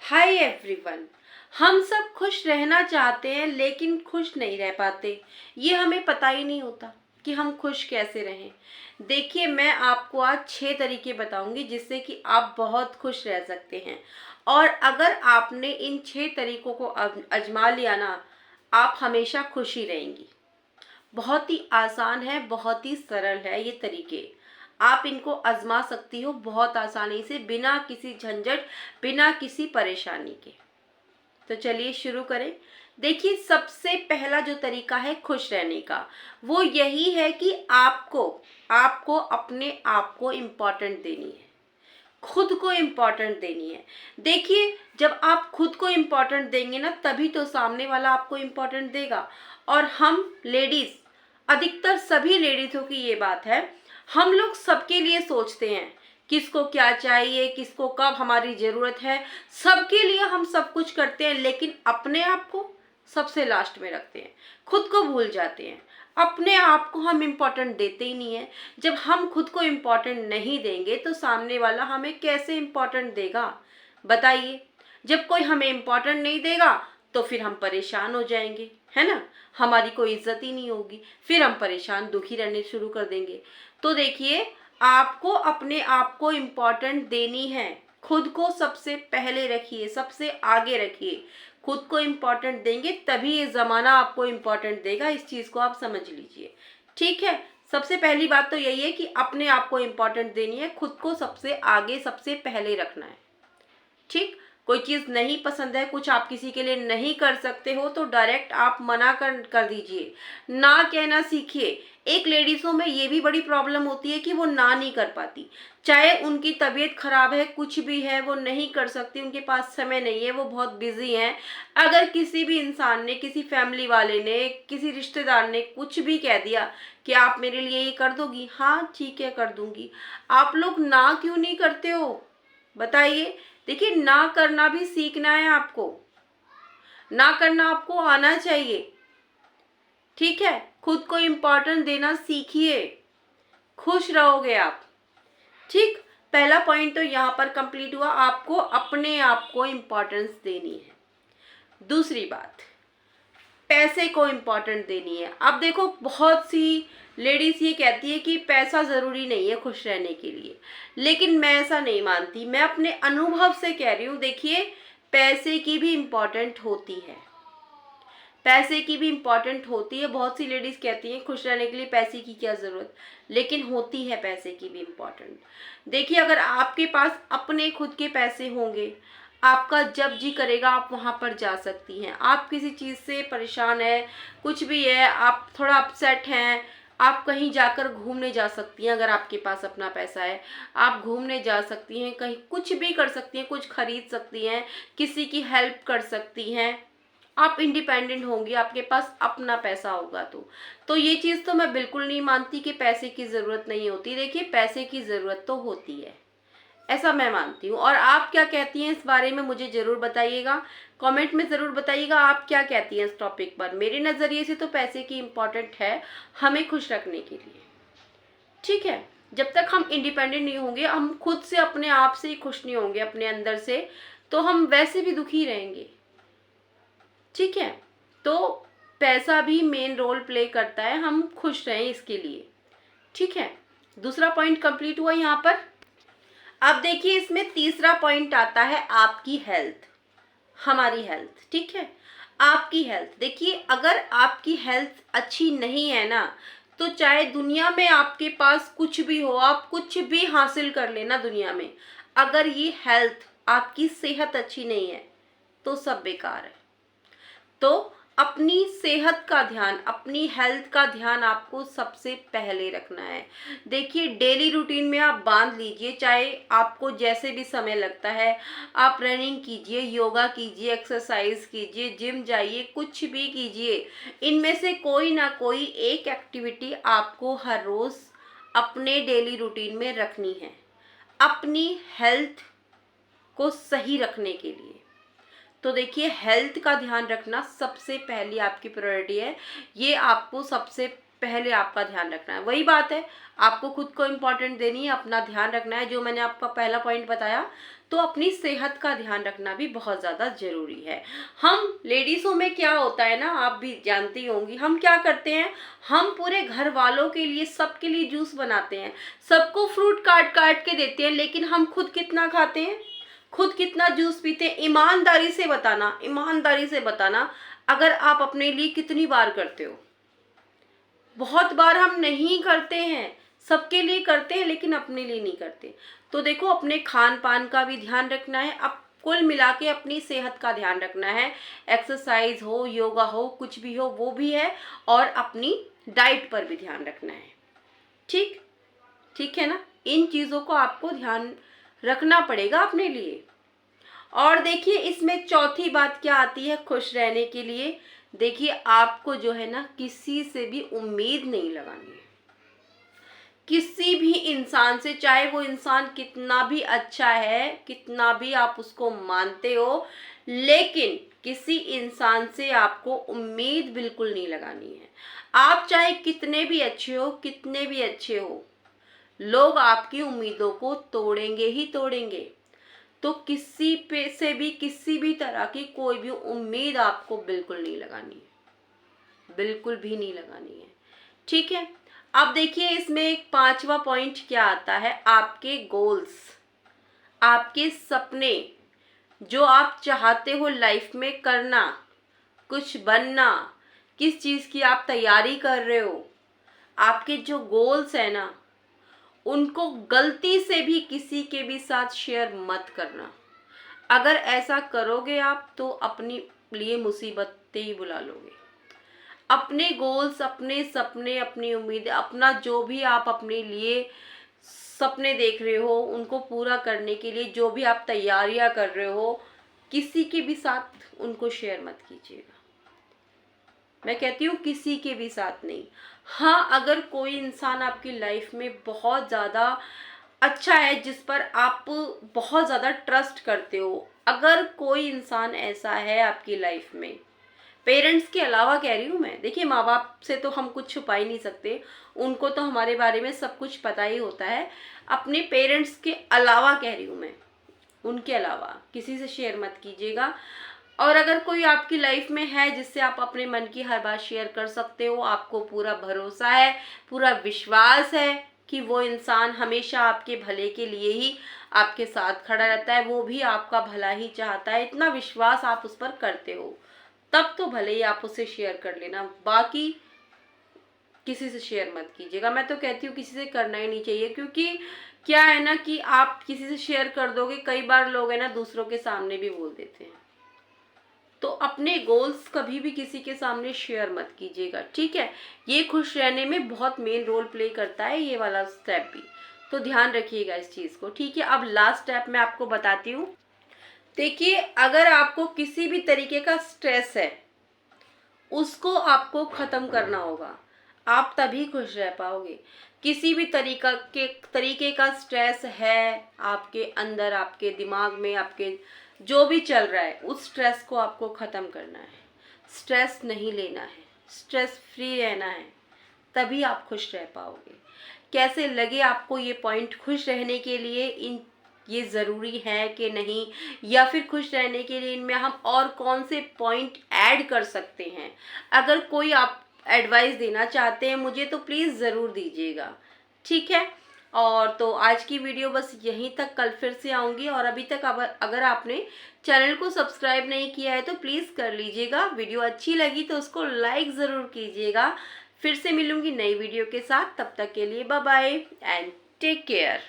Hi everyone. हम सब खुश रहना चाहते हैं लेकिन खुश नहीं रह पाते। ये हमें पता ही नहीं होता कि हम खुश कैसे रहें। देखिए, मैं आपको आज 6 तरीके बताऊंगी जिससे कि आप बहुत खुश रह सकते हैं। और अगर आपने इन 6 तरीकों को आजमा लिया ना, आप हमेशा खुश ही रहेंगी। बहुत ही आसान है, बहुत ही सरल है ये तरीके। आप इनको आजमा सकती हो बहुत आसानी से, बिना किसी झंझट, बिना किसी परेशानी के। तो चलिए शुरू करें। देखिए, सबसे पहला जो तरीका है खुश रहने का, वो यही है कि आपको आपको अपने आप को इम्पोर्टेंट देनी है, खुद को इम्पोर्टेंट देनी है। देखिए, जब आप खुद को इम्पोर्टेंट देंगे ना, तभी तो सामने वाला आपको इम्पोर्टेंट देगा। और हम लेडीज, अधिकतर सभी लेडीजों की ये बात है, हम लोग सबके लिए सोचते हैं किसको क्या चाहिए, किसको कब हमारी जरूरत है। सबके लिए हम सब कुछ करते हैं, लेकिन अपने आप को सबसे लास्ट में रखते हैं, खुद को भूल जाते हैं। अपने आप को हम इम्पोर्टेंट देते ही नहीं है। जब हम खुद को इम्पोर्टेंट नहीं देंगे तो सामने वाला हमें कैसे इम्पोर्टेंट देगा, बताइए। जब कोई हमें इम्पोर्टेंट नहीं देगा तो फिर हम परेशान हो जाएंगे, है ना। हमारी कोई इज्जत ही नहीं होगी, फिर हम परेशान दुखी रहने शुरू कर देंगे। तो देखिए, आपको अपने आप को इम्पोर्टेंट देनी है। खुद को सबसे पहले रखिए, सबसे आगे रखिए। खुद को इम्पोर्टेंट देंगे तभी ये जमाना आपको इम्पोर्टेंट देगा। इस चीज को आप समझ लीजिए, ठीक है। सबसे पहली बात तो यही है कि अपने आप को इम्पोर्टेंट देनी है, खुद को सबसे आगे, सबसे पहले रखना है, ठीक। कोई चीज नहीं पसंद है, कुछ आप किसी के लिए नहीं कर सकते हो, तो डायरेक्ट आप मना कर दीजिए। ना कहना सीखिए। एक लेडीजों में ये भी बड़ी प्रॉब्लम होती है कि वो ना नहीं कर पाती। चाहे उनकी तबीयत खराब है, कुछ भी है, वो नहीं कर सकती, उनके पास समय नहीं है, वो बहुत बिजी हैं। अगर किसी भी इंसान ने, किसी फैमिली वाले ने, किसी रिश्तेदार ने कुछ भी कह दिया कि आप मेरे लिए ये कर दोगी, हाँ ठीक है कर दूंगी, आप लोग ना क्यों नहीं करते हो, बताइए। देखिए, ना करना भी सीखना है आपको। ना करना आपको आना चाहिए, ठीक है। खुद को इम्पोर्टेंस देना सीखिए, खुश रहोगे आप, ठीक। पहला पॉइंट तो यहाँ पर कंप्लीट हुआ, आपको अपने आप को इम्पोर्टेंस देनी है। दूसरी बात, पैसे को इम्पोर्टेंट देनी है। अब देखो, बहुत सी लेडीज ये कहती है कि पैसा जरूरी नहीं है खुश रहने के लिए, लेकिन मैं ऐसा नहीं मानती। मैं अपने अनुभव से कह रही हूँ। देखिए, पैसे की भी इम्पोर्टेंट होती है, पैसे की भी इम्पोर्टेंट होती है। बहुत सी लेडीज कहती हैं खुश रहने के लिए पैसे की क्या जरूरत, लेकिन होती है पैसे की भी इम्पोर्टेंट। देखिए, अगर आपके पास अपने खुद के पैसे होंगे, आपका जब जी करेगा आप वहां पर जा सकती हैं। आप किसी चीज से परेशान है, कुछ भी है, आप थोड़ा अपसेट हैं, आप कहीं जाकर घूमने जा सकती हैं। अगर आपके पास अपना पैसा है, आप घूमने जा सकती हैं, कहीं कुछ भी कर सकती हैं, कुछ खरीद सकती हैं, किसी की हेल्प कर सकती हैं। आप इंडिपेंडेंट होंगी, आपके पास अपना पैसा होगा। तो ये चीज तो मैं बिल्कुल नहीं मानती कि पैसे की जरूरत नहीं होती। देखिए, पैसे की जरूरत तो होती है, ऐसा मैं मानती हूँ। और आप क्या कहती हैं इस बारे में मुझे जरूर बताइएगा, कमेंट में जरूर बताइएगा आप क्या कहती हैं इस टॉपिक पर। मेरे नजरिए से तो पैसे की इम्पोर्टेंट है हमें खुश रखने के लिए, ठीक है। जब तक हम इंडिपेंडेंट नहीं होंगे, हम खुद से, अपने आप से ही खुश नहीं होंगे अपने अंदर से, तो हम वैसे भी दुखी रहेंगे, ठीक है। तो पैसा भी मेन रोल प्ले करता है, हम खुश रहें इसके लिए, ठीक है। दूसरा पॉइंट कंप्लीट हुआ यहाँ पर। अब देखिए, इसमें तीसरा पॉइंट आता है आपकी हेल्थ, हमारी हेल्थ, ठीक है। आपकी हेल्थ, देखिए, अगर आपकी हेल्थ अच्छी नहीं है ना, तो चाहे दुनिया में आपके पास कुछ भी हो, आप कुछ भी हासिल कर लेना दुनिया में, अगर ये हेल्थ, आपकी सेहत अच्छी नहीं है तो सब बेकार है। तो अपनी सेहत का ध्यान, अपनी हेल्थ का ध्यान आपको सबसे पहले रखना है। देखिए, डेली रूटीन में आप बांध लीजिए, चाहे आपको जैसे भी समय लगता है, आप रनिंग कीजिए, योगा कीजिए, एक्सरसाइज कीजिए, जिम जाइए, कुछ भी कीजिए। इनमें से कोई ना कोई एक एक्टिविटी आपको हर रोज अपने डेली रूटीन में रखनी है, अपनी हेल्थ को सही रखने के लिए। तो देखिए, हेल्थ का ध्यान रखना सबसे पहली आपकी प्रायोरिटी है। ये आपको सबसे पहले आपका ध्यान रखना है। वही बात है, आपको खुद को इम्पोर्टेंट देनी है, अपना ध्यान रखना है, जो मैंने आपका पहला पॉइंट बताया। तो अपनी सेहत का ध्यान रखना भी बहुत ज़्यादा ज़रूरी है। हम लेडीज़ों में क्या होता है ना, आप भी जानती होंगी, हम क्या करते हैं, हम पूरे घर वालों के लिए, सबके लिए जूस बनाते हैं, सबको फ्रूट काट काट के देते हैं, लेकिन हम खुद कितना खाते हैं, खुद कितना जूस पीते हैं? ईमानदारी से बताना, ईमानदारी से बताना, अगर आप अपने लिए कितनी बार करते हो? बहुत बार हम नहीं करते हैं, सबके लिए करते हैं लेकिन अपने लिए नहीं करते। तो देखो, अपने खान पान का भी ध्यान रखना है, अब कुल मिला के अपनी सेहत का ध्यान रखना है। एक्सरसाइज हो, योगा हो, कुछ भी हो वो भी है, और अपनी डाइट पर भी ध्यान रखना है। ठीक ठीक है ना, इन चीज़ों को आपको ध्यान रखना पड़ेगा अपने लिए। और देखिए, इसमें चौथी बात क्या आती है खुश रहने के लिए। देखिए, आपको जो है ना, किसी से भी उम्मीद नहीं लगानी है, किसी भी इंसान से, चाहे वो इंसान कितना भी अच्छा है, कितना भी आप उसको मानते हो, लेकिन किसी इंसान से आपको उम्मीद बिल्कुल नहीं लगानी है। आप चाहे कितने भी अच्छे हो, कितने भी अच्छे हो, लोग आपकी उम्मीदों को तोड़ेंगे ही तोड़ेंगे। तो किसी पे से भी, किसी भी तरह की कोई भी उम्मीद आपको बिल्कुल नहीं लगानी है, बिल्कुल भी नहीं लगानी है। ठीक है, अब देखिए, इसमें एक 5वां पॉइंट क्या आता है, आपके गोल्स, आपके सपने, जो आप चाहते हो लाइफ में करना, कुछ बनना, किस चीज़ की आप तैयारी कर रहे हो, आपके जो गोल्स है ना, उनको गलती से भी किसी के भी साथ शेयर मत करना। अगर ऐसा करोगे आप तो अपनी लिए मुसीबतें ही बुला लोगे। अपने गोल्स, अपने सपने, अपनी उम्मीदें, अपना जो भी आप अपने लिए सपने देख रहे हो, उनको पूरा करने के लिए जो भी आप तैयारियां कर रहे हो, किसी के भी साथ उनको शेयर मत कीजिएगा। मैं कहती हूँ किसी के भी साथ नहीं। हाँ, अगर कोई इंसान आपकी लाइफ में बहुत ज़्यादा अच्छा है, जिस पर आप बहुत ज़्यादा ट्रस्ट करते हो, अगर कोई इंसान ऐसा है आपकी लाइफ में, पेरेंट्स के अलावा कह रही हूँ मैं, देखिए माँ बाप से तो हम कुछ छुपा ही नहीं सकते, उनको तो हमारे बारे में सब कुछ पता ही होता है। अपने पेरेंट्स के अलावा कह रही हूँ मैं, उनके अलावा किसी से शेयर मत कीजिएगा। और अगर कोई आपकी लाइफ में है जिससे आप अपने मन की हर बात शेयर कर सकते हो, आपको पूरा भरोसा है, पूरा विश्वास है कि वो इंसान हमेशा आपके भले के लिए ही आपके साथ खड़ा रहता है, वो भी आपका भला ही चाहता है, इतना विश्वास आप उस पर करते हो, तब तो भले ही आप उससे शेयर कर लेना, बाकी किसी से शेयर मत कीजिएगा। मैं तो कहती हूँ किसी से करना ही नहीं चाहिए, क्योंकि क्या है ना कि आप किसी से शेयर कर दोगे, कई बार लोग है ना दूसरों के सामने भी बोल देते हैं। तो अपने गोल्स कभी भी किसी के सामने शेयर मत कीजिएगा, ठीक है। ये खुश रहने में बहुत मेन रोल प्ले करता है ये वाला स्टेप भी, तो ध्यान रखिएगा इस चीज़ को, ठीक है। अब लास्ट स्टेप मैं आपको बताती हूँ। देखिए, अगर आपको किसी भी तरीके का स्ट्रेस है, उसको आपको ख़त्म करना होगा, आप तभी खुश रह पाओगे। किसी भी तरीके का स्ट्रेस है आपके अंदर, आपके दिमाग में, आपके जो भी चल रहा है, उस स्ट्रेस को आपको ख़त्म करना है। स्ट्रेस नहीं लेना है, स्ट्रेस फ्री रहना है, तभी आप खुश रह पाओगे। कैसे लगे आपको ये पॉइंट, खुश रहने के लिए ये ज़रूरी है कि नहीं, या फिर खुश रहने के लिए इनमें हम और कौन से पॉइंट ऐड कर सकते हैं? अगर कोई आप एडवाइस देना चाहते हैं मुझे, तो प्लीज़ ज़रूर दीजिएगा, ठीक है। और तो आज की वीडियो बस यहीं तक, कल फिर से आऊँगी। और अभी तक अगर आपने चैनल को सब्सक्राइब नहीं किया है तो प्लीज़ कर लीजिएगा। वीडियो अच्छी लगी तो उसको लाइक ज़रूर कीजिएगा। फिर से मिलूँगी नई वीडियो के साथ, तब तक के लिए bye bye and take care.